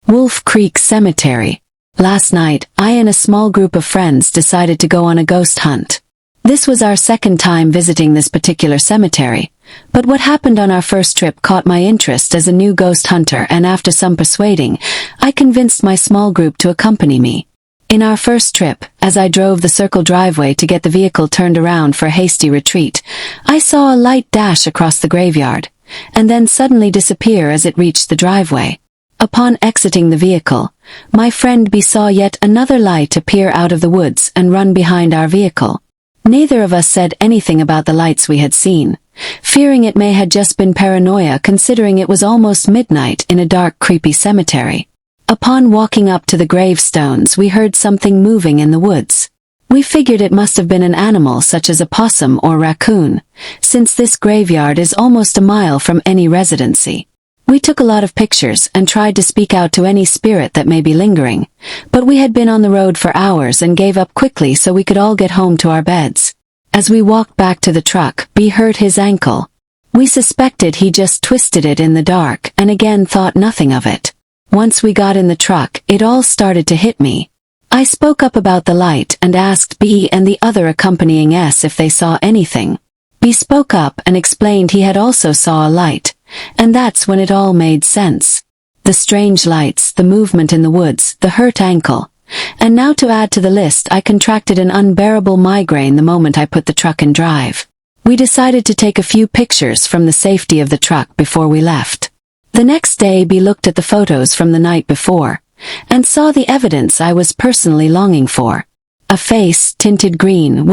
Wolf Creek Cemetery. Last night, I and a small group of friends decided to go on a ghost hunt. This was our second time visiting this particular cemetery, but what happened on our first trip caught my interest as a new ghost hunter, and after some persuading, I convinced my small group to accompany me. In our first trip, as I drove the circle driveway to get the vehicle turned around for a hasty retreat, I saw a light dash across the graveyard, and then suddenly disappear as it reached the driveway. Upon exiting the vehicle, my friend B saw yet another light appear out of the woods and run behind our vehicle. Neither of us said anything about the lights we had seen, fearing it may had just been paranoia considering it was almost midnight in a dark, creepy cemetery. Upon walking up to the gravestones, we heard something moving in the woods. We figured it must have been an animal such as a possum or raccoon, since this graveyard is almost a mile from any residency. We took a lot of pictures and tried to speak out to any spirit that may be lingering, but we had been on the road for hours and gave up quickly so we could all get home to our beds. As we walked back to the truck, B hurt his ankle. We suspected he just twisted it in the dark and again thought nothing of it. Once we got in the truck, it all started to hit me. I spoke up about the light and asked B and the other accompanying S if they saw anything. B spoke up and explained he had also saw a light. And that's when it all made sense. The strange lights, the movement in the woods, the hurt ankle. And now to add to the list, I contracted an unbearable migraine the moment I put the truck in drive. We decided to take a few pictures from the safety of the truck before we left. The next day B looked at the photos from the night before, and saw the evidence I was personally longing for. A face tinted green